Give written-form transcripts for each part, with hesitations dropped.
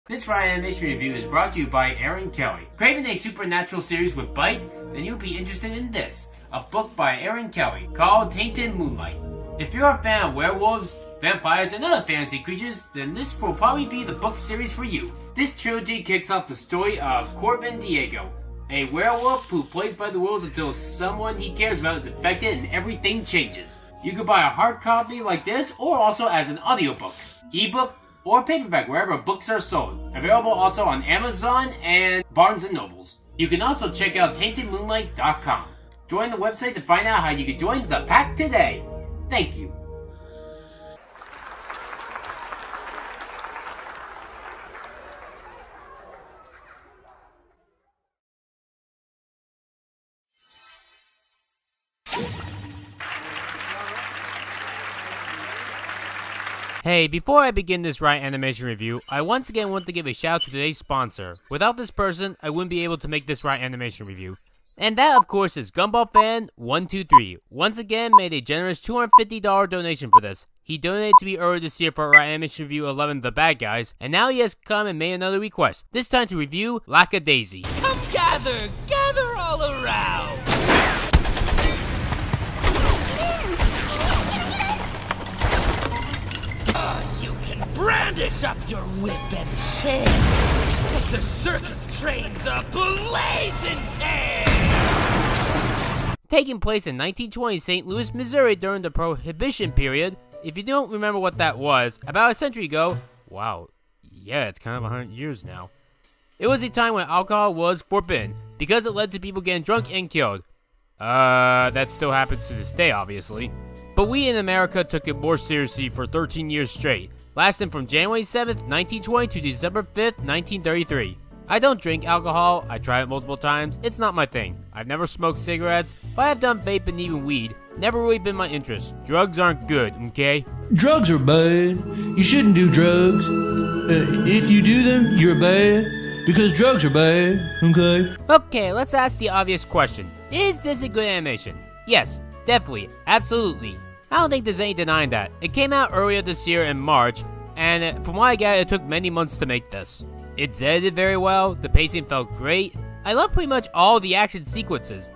This Ryanimation review is brought to you by Aaron Kelly. Craving a supernatural series with bite? Then you'll be interested in this, a book by Aaron Kelly called Tainted Moonlight. If you're a fan of werewolves, vampires, and other fantasy creatures, then this will probably be the book series for you. This trilogy kicks off the story of Corbin Diego, a werewolf who plays by the rules until someone he cares about is affected and everything changes. You can buy a hard copy like this or also as an audiobook, ebook, or paperback wherever books are sold. Available also on Amazon and Barnes & Nobles. You can also check out TaintedMoonlight.com. Join the website to find out how you can join the pack today. Thank you. Hey, before I begin this Ryanimation review, I once again want to give a shout out to today's sponsor. Without this person, I wouldn't be able to make this Ryanimation review. And that, of course, is GumballFan123. Once again, made a generous $250 donation for this. He donated to me earlier this year for Ryanimation Review 11, The Bad Guys, and now he has come and made another request, this time to review LackaDaisy. Come gather all around! You can brandish up your whip and chain, but the circus trains a blazing tale! Taking place in 1920 St. Louis, Missouri during the Prohibition period. If you don't remember what that was, about a century ago, wow, yeah, it's kind of 100 years now. It was a time when alcohol was forbidden, because it led to people getting drunk and killed. That still happens to this day, obviously. But we in America took it more seriously for 13 years straight, lasting from January 7th, 1920 to December 5th, 1933. I don't drink alcohol, I tried it multiple times, it's not my thing. I've never smoked cigarettes, but I have done vape and even weed. Never really been my interest. Drugs aren't good, okay? Drugs are bad. You shouldn't do drugs. If you do them, you're bad. Because drugs are bad, okay? Okay, let's ask the obvious question. Is this a good animation? Yes, definitely, absolutely. I don't think there's any denying that. It came out earlier this year in March, and from what I got, it took many months to make this. It's edited very well, the pacing felt great. I love pretty much all the action sequences.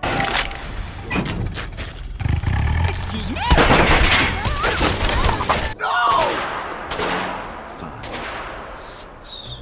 Excuse me? No! 5, 6.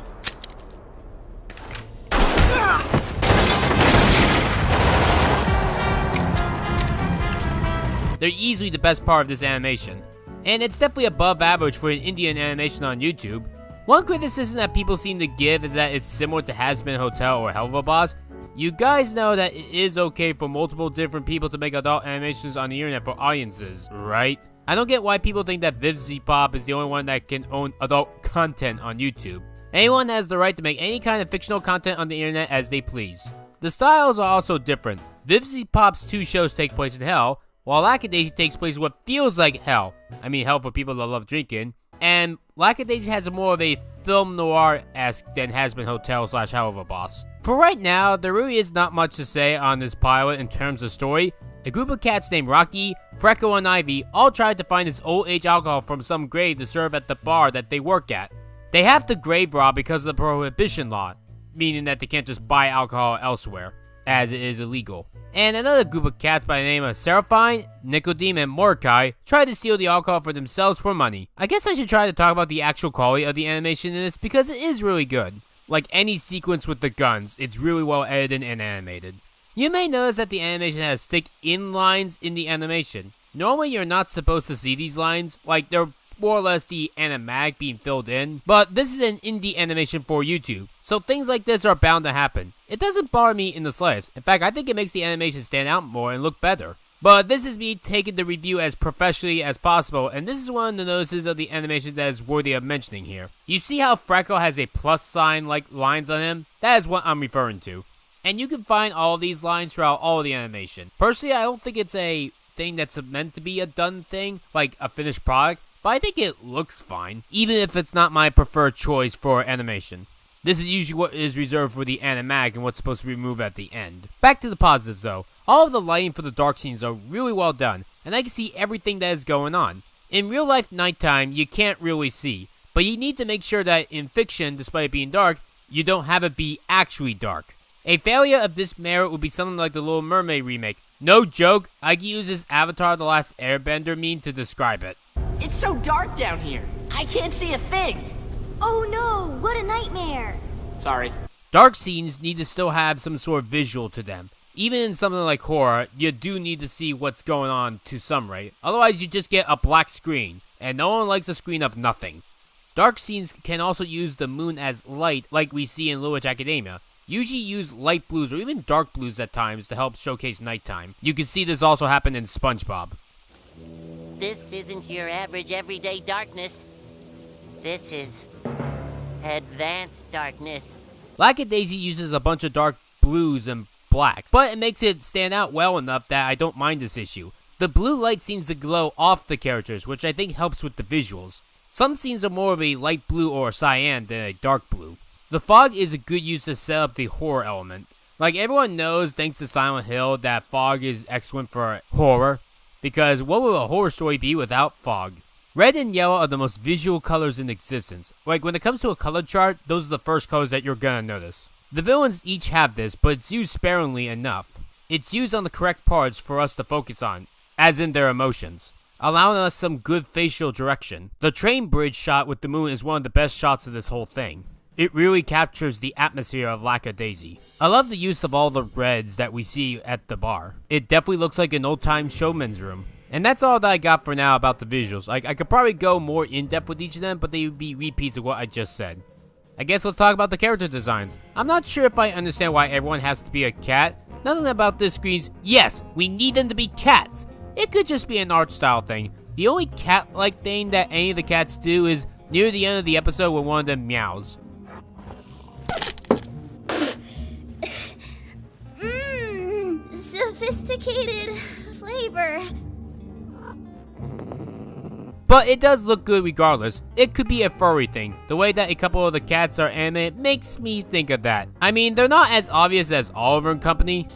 They're easily the best part of this animation, and it's definitely above average for an Indian animation on YouTube. One criticism that people seem to give is that it's similar to Hazbin Hotel or Hell of a Boss. You guys know that it is okay for multiple different people to make adult animations on the internet for audiences, right? I don't get why people think that VivZpop is the only one that can own adult content on YouTube. Anyone has the right to make any kind of fictional content on the internet as they please. The styles are also different. VivZpop's 2 shows take place in hell, while LackaDaisy takes place in what feels like hell. I mean hell for people that love drinking. And LackaDaisy has more of a film noir-esque than Hazbin Hotel / Hell of a Boss. For right now, there really is not much to say on this pilot in terms of story. A group of cats named Rocky, Freckle, and Ivy all tried to find this old age alcohol from some grave to serve at the bar that they work at. They have to grave rob because of the prohibition law, meaning that they can't just buy alcohol elsewhere, as it is illegal. And another group of cats by the name of Seraphine, Nicodeme, and Mordecai tried to steal the alcohol for themselves for money. I guess I should try to talk about the actual quality of the animation in this because it is really good. Like any sequence with the guns, it's really well edited and animated. You may notice that the animation has thick in lines in the animation. Normally you're not supposed to see these lines, like they're more or less the animatic being filled in, but this is an indie animation for YouTube, so things like this are bound to happen. It doesn't bother me in the slightest. In fact, I think it makes the animation stand out more and look better. But this is me taking the review as professionally as possible, and this is one of the notices of the animation that is worthy of mentioning here. You see how Freckle has a plus sign like lines on him? That is what I'm referring to. And you can find all of these lines throughout all of the animation. Personally, I don't think it's a thing that's meant to be a done thing, like a finished product, but I think it looks fine, even if it's not my preferred choice for animation. This is usually what is reserved for the animatic and what's supposed to be removed at the end. Back to the positives though. All of the lighting for the dark scenes are really well done, and I can see everything that is going on. In real life nighttime, you can't really see, But you need to make sure that in fiction, despite it being dark, you don't have it be actually dark. A failure of this merit would be something like the Little Mermaid remake. No joke, I can use this Avatar The Last Airbender meme to describe it. It's so dark down here. I can't see a thing. Oh no, what a nightmare. Sorry. Dark scenes need to still have some sort of visual to them. Even in something like horror, you do need to see what's going on to some rate. Otherwise, you just get a black screen, and no one likes a screen of nothing. Dark scenes can also use the moon as light, like we see in Little Witch Academia. Usually use light blues or even dark blues at times to help showcase nighttime. You can see this also happen in SpongeBob. This isn't your average everyday darkness. This is advanced darkness. LackaDaisy uses a bunch of dark blues and blacks, but it makes it stand out well enough that I don't mind this issue. The blue light seems to glow off the characters, which I think helps with the visuals. Some scenes are more of a light blue or cyan than a dark blue. The fog is a good use to set up the horror element. Like everyone knows, thanks to Silent Hill, that fog is excellent for horror, because what would a horror story be without fog? Red and yellow are the most visual colors in existence. Like when it comes to a color chart, those are the first colors that you're gonna notice. The villains each have this, but it's used sparingly enough. It's used on the correct parts for us to focus on, as in their emotions, allowing us some good facial direction. The train bridge shot with the moon is one of the best shots of this whole thing. It really captures the atmosphere of LackaDaisy. I love the use of all the reds that we see at the bar. It definitely looks like an old-time showman's room. And that's all that I got for now about the visuals. I could probably go more in-depth with each of them, but they would be repeats of what I just said. I guess let's talk about the character designs. I'm not sure if I understand why everyone has to be a cat. Nothing about this screams, yes, we need them to be cats. It could just be an art style thing. The only cat-like thing that any of the cats do is near the end of the episode when one of them meows. Sophisticated flavor. But it does look good regardless. It could be a furry thing. The way that a couple of the cats are animated makes me think of that. I mean, they're not as obvious as Oliver and Company.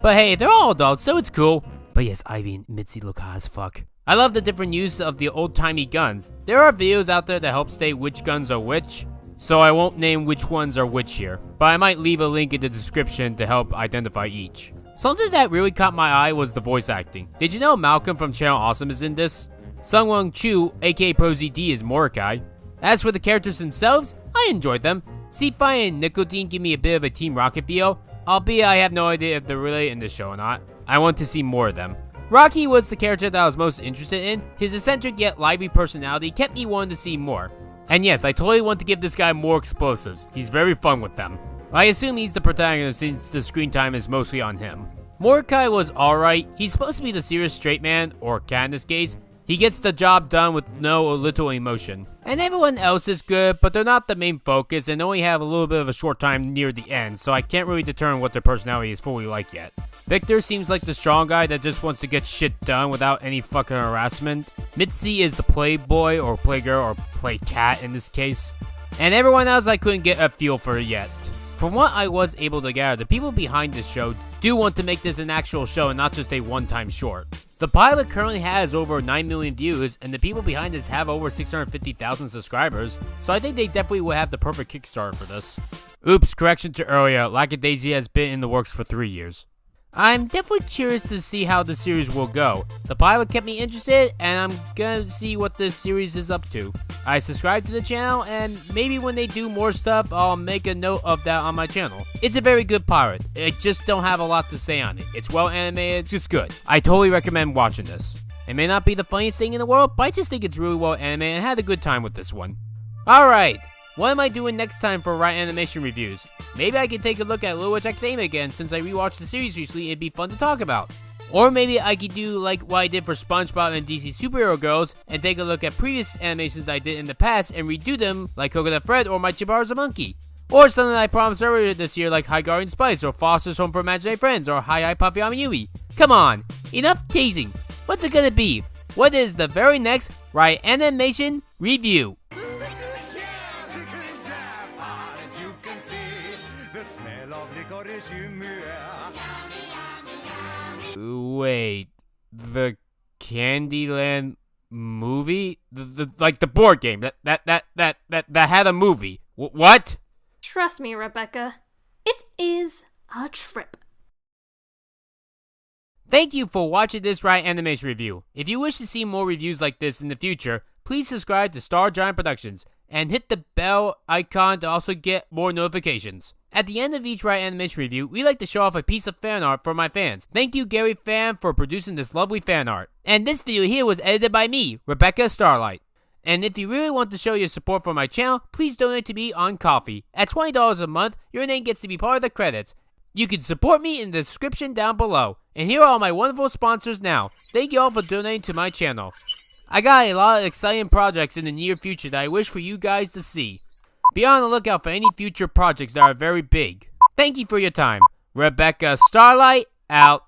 But hey, they're all adults, so it's cool. But yes, Ivy and Mitzi look hot as fuck. I love the different use of the old-timey guns. There are videos out there that help state which guns are which, so I won't name which ones are which here. But I might leave a link in the description to help identify each. Something that really caught my eye was the voice acting. Did you know Malcolm from Channel Awesome is in this? Sungwon Chu, aka ProZD, is Mordecai. As for the characters themselves, I enjoyed them. Sci-Fi and Nicotine give me a bit of a Team Rocket feel, albeit I have no idea if they're related in this show or not. I want to see more of them. Rocky was the character that I was most interested in. His eccentric yet lively personality kept me wanting to see more. And yes, I totally want to give this guy more explosives. He's very fun with them. I assume he's the protagonist since the screen time is mostly on him. Mordecai was alright. He's supposed to be the serious straight man, or cat in this case. He gets the job done with no or little emotion. And everyone else is good, but they're not the main focus and only have a little bit of a short time near the end, so I can't really determine what their personality is fully like yet. Victor seems like the strong guy that just wants to get shit done without any fucking harassment. Mitzi is the playboy or playgirl or playcat in this case. And everyone else I couldn't get a feel for yet. From what I was able to gather, the people behind this show do want to make this an actual show and not just a one-time short. The pilot currently has over 9 million views, and the people behind this have over 650,000 subscribers, so I think they definitely will have the perfect Kickstarter for this. Oops, correction to earlier, LackaDaisy has been in the works for 3 years. I'm definitely curious to see how the series will go. The pilot kept me interested, and I'm gonna see what this series is up to. I subscribe to the channel, and maybe when they do more stuff, I'll make a note of that on my channel. It's a very good pilot. I just don't have a lot to say on it. It's well animated, it's just good. I totally recommend watching this. It may not be the funniest thing in the world, but I just think it's really well animated and had a good time with this one. Alright, what am I doing next time for Ryanimation reviews? Maybe I can take a look at Little Witch Academia again since I rewatched the series recently, it'd be fun to talk about. Or maybe I could do like what I did for SpongeBob and DC Superhero Girls and take a look at previous animations I did in the past and redo them like Coconut Fred or My Chibar's a Monkey. Or something I promised earlier this year like High Guardian Spice or Foster's Home for Imaginary Friends or Hi Hi Puffy Ami Yui. Come on, enough teasing. What's it gonna be? What is the very next Ryanimation review? Wait, the Candyland Movie? Like the board game that had a movie. What? Trust me, Rebecca. It is a trip. Thank you for watching this Ryanimation review. If you wish to see more reviews like this in the future, please subscribe to Star Giant Productions and hit the bell icon to also get more notifications. At the end of each Ryanimation review, we like to show off a piece of fan art for my fans. Thank you, Gary Fan, for producing this lovely fan art. And this video here was edited by me, Rebecca Starlight. And if you really want to show your support for my channel, please donate to me on Ko-fi. At $20 a month, your name gets to be part of the credits. You can support me in the description down below. And here are all my wonderful sponsors now. Thank you all for donating to my channel. I got a lot of exciting projects in the near future that I wish for you guys to see. Be on the lookout for any future projects that are very big. Thank you for your time. Rebecca Starlight, out.